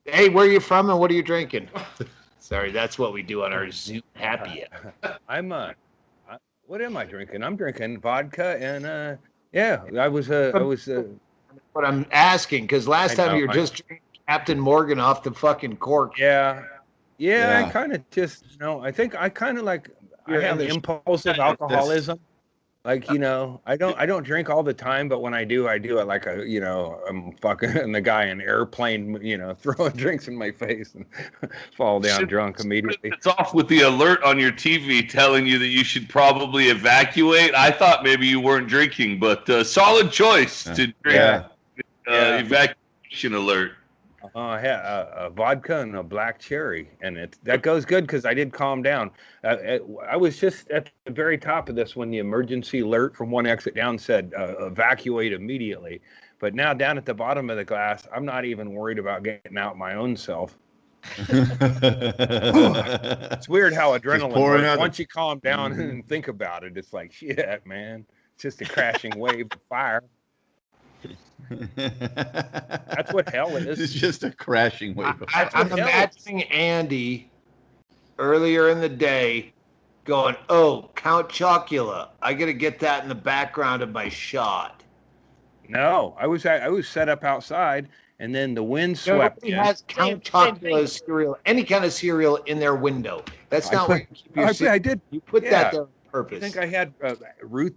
Hey, where are you from and what are you drinking? Sorry, that's what we do on our Zoom happy hour. What am I drinking? I'm drinking vodka and I was But I'm asking because last time you were just drinking Captain Morgan off the fucking cork. Yeah. I kind of just I think I kind of like I have impulsive alcoholism. Like, I don't drink all the time, but when I do it like I'm fucking the guy in airplane, throwing drinks in my face and fall down drunk immediately. It's off with the alert on your TV telling you that you should probably evacuate. I thought maybe you weren't drinking, but solid choice to drink. Evacuation alert. I had a vodka and a black cherry, and that goes good because I did calm down. I was just at the very top of this when the emergency alert from one exit down said evacuate immediately. But now down at the bottom of the glass, I'm not even worried about getting out my own self. It's weird how adrenaline works. Once you calm down and think about it, it's like, shit, man. It's just a crashing wave of fire. That's what hell is. It's just a crashing wave. I'm imagining Andy earlier in the day going, "Oh, Count Chocula. I got to get that in the background of my shot." No, I was set up outside, and then the wind swept in. Has Count Chocula cereal, any kind of cereal in their window. That's not where you keep your cereal. I did. You put that there on purpose. I think I had Ruth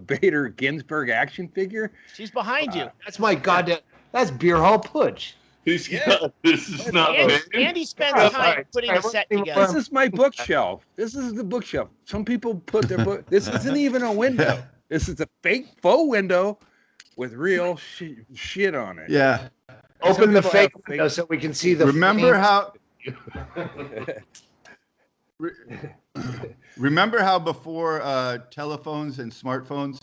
Bader Ginsburg action figure. She's behind you. That's my goddamn. That's beer hall putsch. This is not Andy spends time putting a set together. This is my bookshelf. This is the bookshelf. Some people put their book. This isn't even a window. This is a faux window with real shit on it. Yeah. Open the fake window so we can see the. Remember how before telephones and smartphones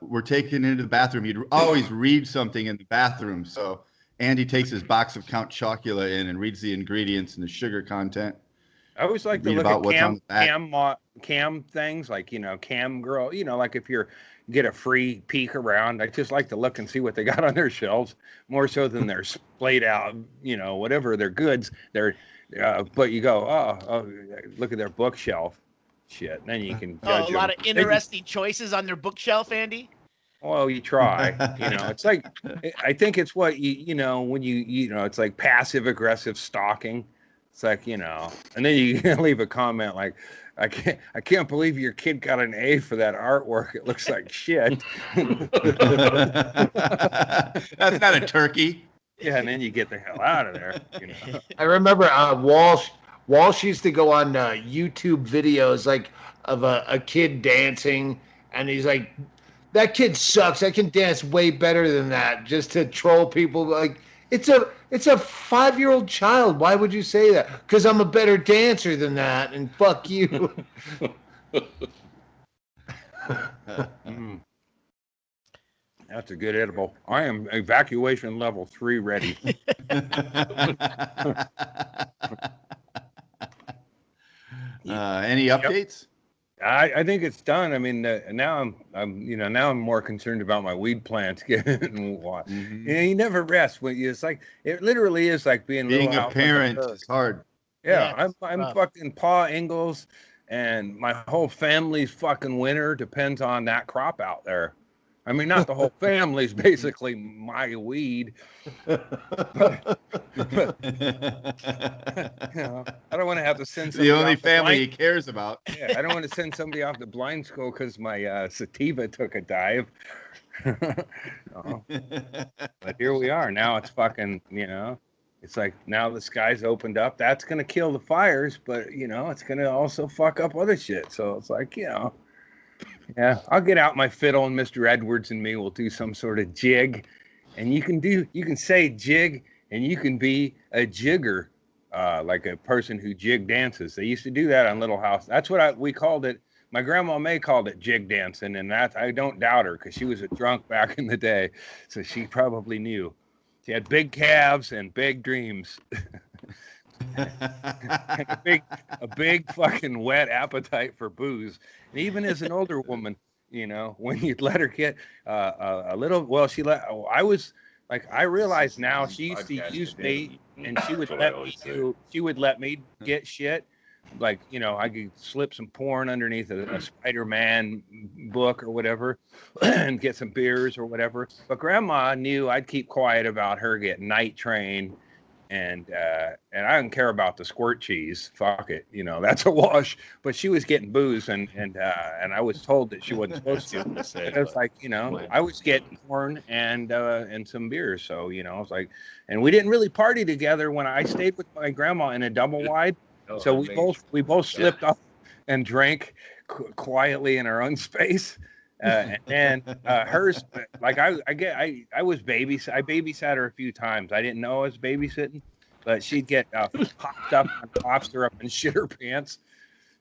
were taken into the bathroom, you'd always read something in the bathroom. So Andy takes his box of Count Chocula in and reads the ingredients and the sugar content. I always like to look at cam things, like, cam girl, like if you get a free peek around, I just like to look and see what they got on their shelves, more so than their splayed out, whatever their goods. But you go, oh, look at their bookshelf. shit. And then you can Oh, judge a lot them. of interesting choices on their bookshelf, Andy. Well, you try. It's like I think it's what when it's like passive aggressive stalking. It's like and then you leave a comment like, I can't believe your kid got an A for that artwork. It looks like shit. That's not a turkey. Yeah, and then you get the hell out of there. I remember Walsh used to go on YouTube videos like of a kid dancing, and he's like, "That kid sucks. I can dance way better than that," just to troll people. Like it's a 5-year-old child. Why would you say that? Because I'm a better dancer than that, and fuck you. Mm. That's a good edible. I am evacuation level 3 ready. Any updates? I think it's done. I mean, now I'm more concerned about my weed plants getting what. Mm-hmm. You never rest when it's like it literally is like being a parent is hard. Yeah, Yeah, I'm fucking Pa Ingalls, and my whole family's fucking winter depends on that crop out there. I mean, not the whole family's basically my weed. I don't want to have to send somebody the only off family he cares about. Yeah, I don't want to send somebody off to blind school because my sativa took a dive. Oh. But here we are. Now it's fucking, it's like now the sky's opened up. That's going to kill the fires, but, it's going to also fuck up other shit. So it's like, yeah, I'll get out my fiddle and Mr. Edwards and me will do some sort of jig. And you can say jig and you can be a jigger, like a person who jig dances. They used to do that on Little House. That's what we called it. My grandma May called it jig dancing, and that I don't doubt her because she was a drunk back in the day. So she probably knew. She had big calves and big dreams. And a big fucking wet appetite for booze. And even as an older woman, when you'd let her get a little, well, I realize now she used to use me, and she would let me get shit. Like, I could slip some porn underneath a Spider-Man book or whatever and get some beers or whatever. But grandma knew I'd keep quiet about her getting night train. And I didn't care about the squirt cheese. Fuck it, that's a wash. But she was getting booze, and I was told that she wasn't supposed to. It was like, I was getting porn and some beers. So I was like, and we didn't really party together when I stayed with my grandma in a double wide. So we both slipped off and drank quietly in our own space. And hers, like I babysat her a few times. I didn't know I was babysitting, but she'd get popped up on cough syrup and shit her pants.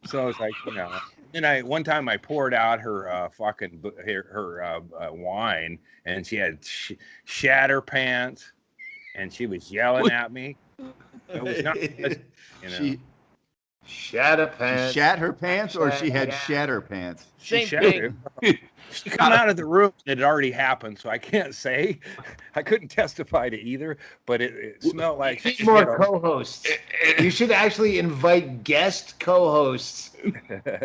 So I was like, Then one time I poured out her wine, and she had shat her pants, and she was yelling at me. It was not, She shat her pants. She shat her pants, or she had shatter pants. Same thing. She come out of the room and it had already happened, so I can't say. I couldn't testify to either, but it smelled like Need more co-hosts. You should actually invite guest co-hosts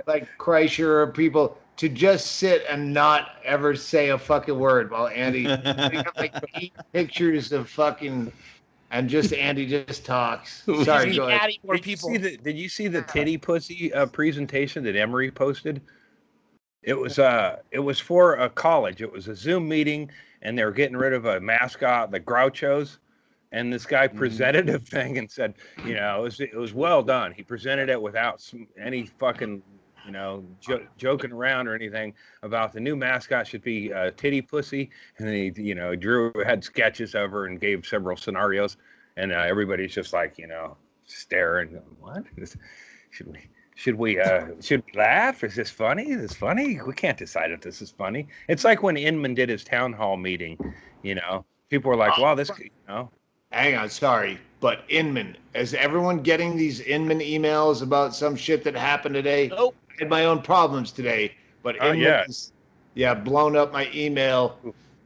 like Kreischer or people to just sit and not ever say a fucking word while Andy. We got like 8 pictures of fucking. And just Andy just talks. Sorry, go ahead. Adding more people. Did you see the titty pussy presentation that Emery posted? It was for a college. It was a Zoom meeting, and they were getting rid of a mascot, the Grouchos. And this guy presented a thing and said, it was well done. He presented it without any fucking, joking around or anything about the new mascot should be titty pussy. And he, Drew had sketches of her and gave several scenarios. And everybody's just like, staring. What? Should we laugh? Is this funny? Is this funny? We can't decide if this is funny. It's like when Inman did his town hall meeting, people were like, wow, this, Hang on, sorry. But Inman, is everyone getting these Inman emails about some shit that happened today? Nope. I had my own problems today, but Inman blown up my email.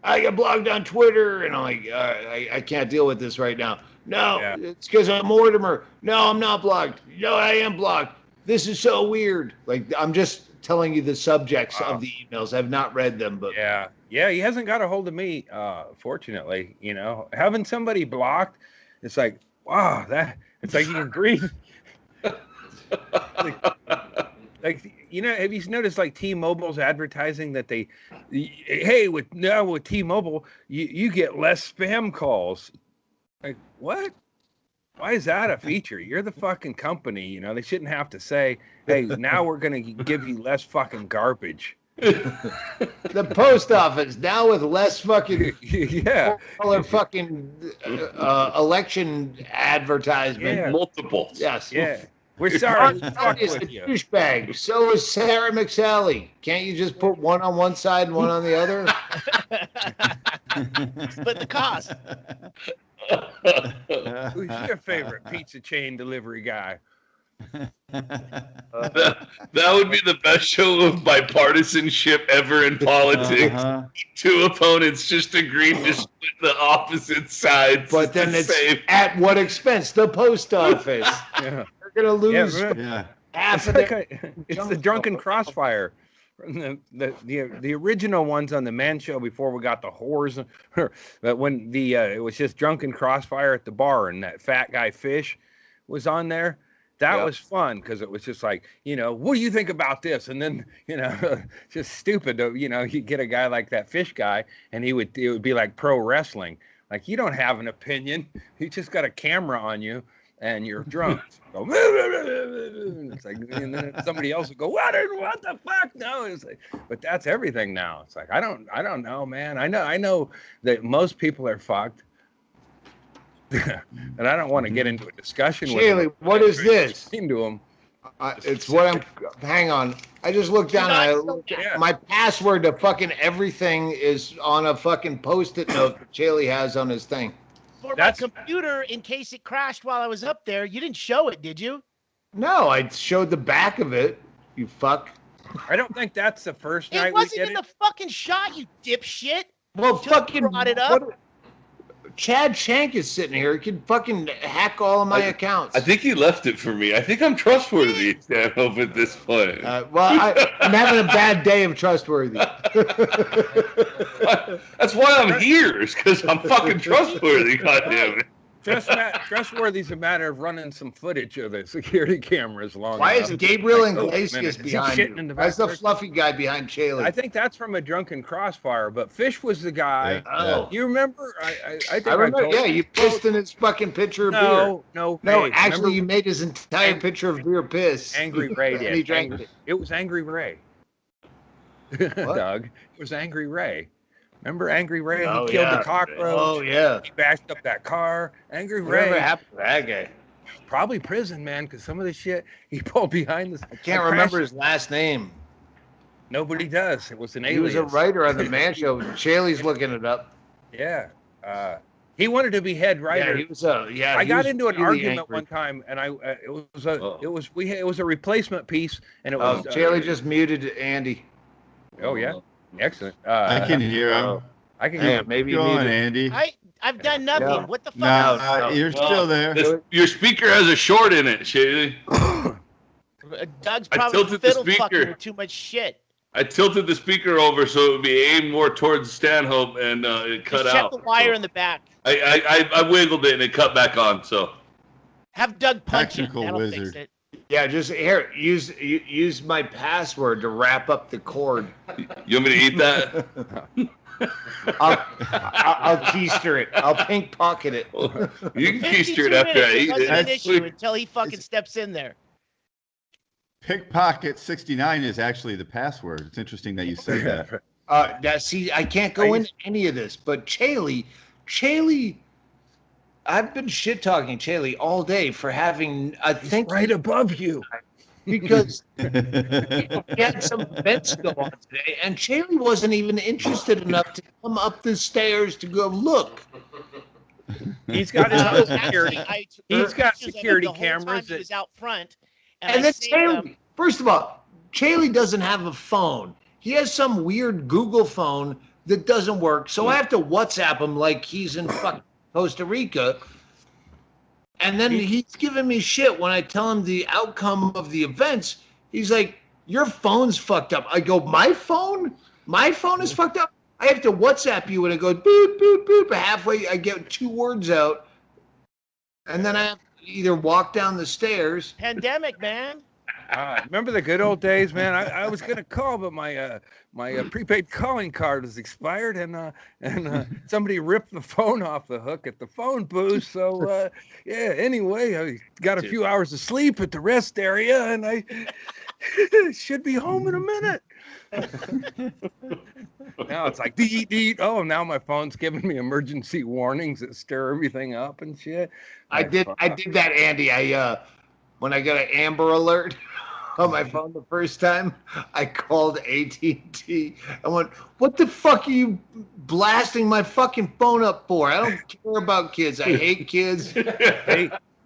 I got blocked on Twitter, and I'm like, I can't deal with this right now. No, it's because of Mortimer. No, I'm not blocked. No, I am blocked. this is so weird. Like, I'm just telling you the subjects of the emails. I've not read them, but Yeah, he hasn't got a hold of me. Fortunately, having somebody blocked, it's like, wow, it's like you can breathe. Like, have you noticed like T-Mobile's advertising that hey, with T-Mobile, you get less spam calls. Like, what? Why is that a feature? You're the fucking company, they shouldn't have to say, hey, now we're going to give you less fucking garbage. the post office now with less fucking yeah, $4 fucking election advertisement. Yeah. Multiples. Yes. Yeah. We're sorry. Fuck is with a you. douchebag. So is Sarah McSally. Can't you just put one on one side and one on the other? Split the cost. Who's your favorite pizza chain delivery guy? That would be the best show of bipartisanship ever in politics. Uh-huh. Two opponents just agreed to split the opposite sides. But then it's same. at what expense? The post office. Yeah. They're gonna lose Yeah. half It's of like their it's the drunken crossfire. From the original ones on the Man Show before we got the whores, but when it was just drunken crossfire at the bar and that fat guy Fish was on there. That was fun because it was just like, what do you think about this? And then, just stupid. You get a guy like that Fish guy, and it would be like pro wrestling. Like, you don't have an opinion. You just got a camera on you, and you're drunk. Go, it's like, and then somebody else will go, what the fuck? No, it's like, but that's everything now. It's like, I don't know, man. I know that most people are fucked. And I don't want to get into a discussion with Shaylee, them. what is this? Into them. It's what I'm. Hang on. I just looked down and my password to fucking everything is on a fucking post-it note that Shaylee has on his thing. For my computer, in case it crashed while I was up there, you didn't show it, did you? No, I showed the back of it. You fuck. I don't think that's the first night It wasn't in the fucking shot, you dipshit. Well, fucking brought it up. Chad Shank is sitting here. He can fucking hack all of my accounts. I think he left it for me. I think I'm trustworthy, Stanhope, at this point. I'm having a bad day of trustworthy. That's why I'm here, is because I'm fucking trustworthy, goddammit. Trustworthy's a matter of running some footage of the security cameras long Why enough. is Gabriel Iglesias behind you? Why's the fluffy guy behind Shaylee? I think that's from a drunken crossfire, but Fish was the guy. Yeah. Oh. You remember? I think I remember. told You pissed in his fucking pitcher of beer. No. No, Hey, actually, you made his entire pitcher of beer piss. Angry Ray did. And he drank it. It was Angry Ray. Doug, it was Angry Ray. Remember Angry Ray? He killed the cockroach. Oh, yeah. He bashed up that car. Angry Whatever Ray. happened to that guy? Probably prison, man, because some of the shit he pulled behind this. I can't remember his last name. Nobody does. It was an alias. He was a writer on the Man Show. Shaylee's looking it up. Yeah. He wanted to be head writer. Yeah, he was I got into an really argument angry. one time, and it was a replacement piece, and it was. Shaylee just muted Andy. Oh yeah, excellent. I can hear him. I can Yeah, hear. maybe Go you on, muted. Andy. I've done nothing. Yeah. What the fuck? No, you're still there. Your speaker has a short in it, Shaylee. Doug's I probably tilted the fiddle fucking speaker. with too much shit. I tilted the speaker over so it would be aimed more towards Stanhope, and it cut Just out. check the wire in the back. I wiggled it and it cut back on. So Have Doug punch it. Technical That'll wizard. fix it. Yeah, just here. Use my password to wrap up the cord. you want me to eat that? I'll keister it. I'll pink pocket it. You can 52 keister it after I minutes, eat it wasn't an it. issue until he fucking steps in there. Pickpocket 69 is actually the password. It's interesting that you said that. Now, see, I can't go into any of this, but Chaley, I've been shit talking Chaley all day for having, I think, Right above you. because we had some events go on today, and Chaley wasn't even interested enough to come up the stairs to go look. He's got his own Actually, security. He's got pictures of him security the whole cameras time He that- was out front. And I then saved them. Chaley, first of all, Chaley doesn't have a phone. He has some weird Google phone that doesn't work, so I have to WhatsApp him like he's in fucking Costa Rica. And then he's giving me shit when I tell him the outcome of the events. He's like, your phone's fucked up. I go, my phone? My phone is fucked up? I have to WhatsApp you and it goes boop, boop, boop. Halfway, I get 2 words out. And then I have to either walk down the stairs. Pandemic, man. Remember the good old days, man? I was gonna call, but my prepaid calling card was expired, and somebody ripped the phone off the hook at the phone booth. So yeah. Anyway, I got a few hours of sleep at the rest area, and I should be home in a minute. Now it's like deet deet. Oh, now my phone's giving me emergency warnings that stir everything up and shit. I did that, Andy. When I got an Amber Alert on my phone the first time, I called AT&T. I went, what the fuck are you blasting my fucking phone up for? I don't care about kids. I hate kids.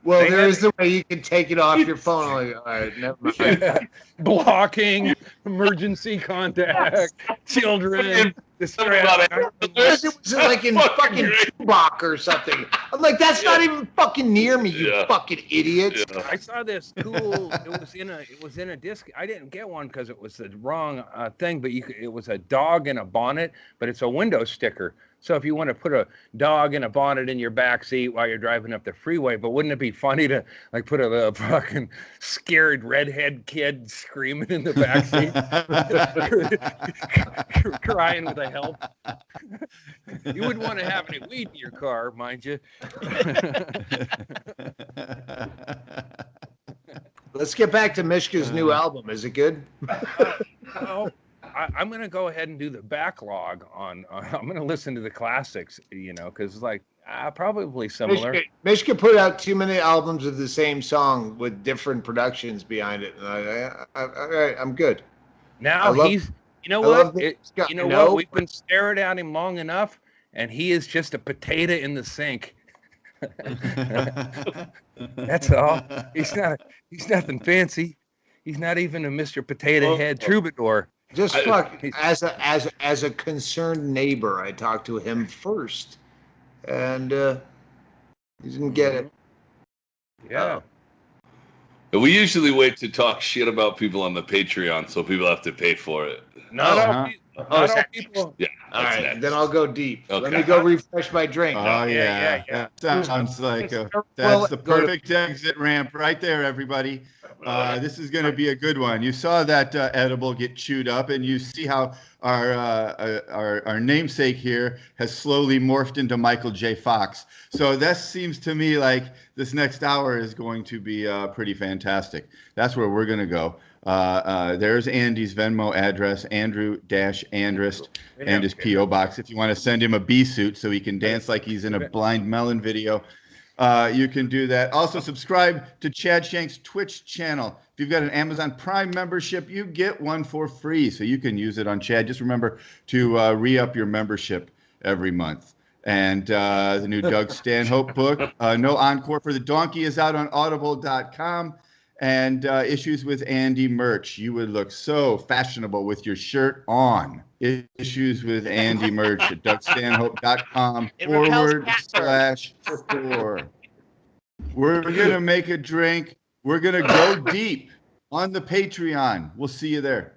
Well, there's the way you can take it off your phone. I'm like, all right, never mind. Yeah. Blocking, emergency contact, children, distress. Unless it was like in fucking Tupac or something. I'm like, that's not even fucking near me, you fucking idiots. Yeah. I saw this cool. It was in a disc. I didn't get one because it was the wrong thing. But it was a dog in a bonnet, but it's a window sticker. So if you want to put a dog in a bonnet in your back seat while you're driving up the freeway, but wouldn't it be funny to like put a fucking scared redhead kid screaming in the back seat, crying with a help? You wouldn't want to have any weed in your car, mind you. Let's get back to Mishka's new album. Is it good? I'm going to go ahead and do the backlog on I'm going to listen to the classics, because like probably similar. Mishka put out too many albums of the same song with different productions behind it. I'm good. Now he's, what? We've been staring at him long enough, and he is just a potato in the sink. That's all. He's nothing fancy. He's not even a Mr. Potato Head troubadour. Just as a concerned neighbor, I talked to him first, and he didn't get it. Yeah. We usually wait to talk shit about people on the Patreon, so people have to pay for it. Not all people. Yeah. All right, next. Then I'll go deep. Okay. Let me go refresh my drink. Oh yeah. That sounds like that's the perfect exit ramp right there, everybody. This is going to be a good one. You saw that edible get chewed up, and you see how our namesake here has slowly morphed into Michael J. Fox. So that seems to me like this next hour is going to be pretty fantastic. That's where we're going to go. There's Andy's Venmo address, Andrew-Andrist, and his P.O. box. If you want to send him a bee suit so he can dance like he's in a Blind Melon video, you can do that. Also, subscribe to Chad Shank's Twitch channel. If you've got an Amazon Prime membership, you get one for free, so you can use it on Chad. Just remember to re-up your membership every month. And the new Doug Stanhope book, No Encore for the Donkey, is out on audible.com. And Issues with Andy merch. You would look so fashionable with your shirt on. Issues with Andy merch at dougstanhope.com/store. We're going to make a drink. We're going to go deep on the Patreon. We'll see you there.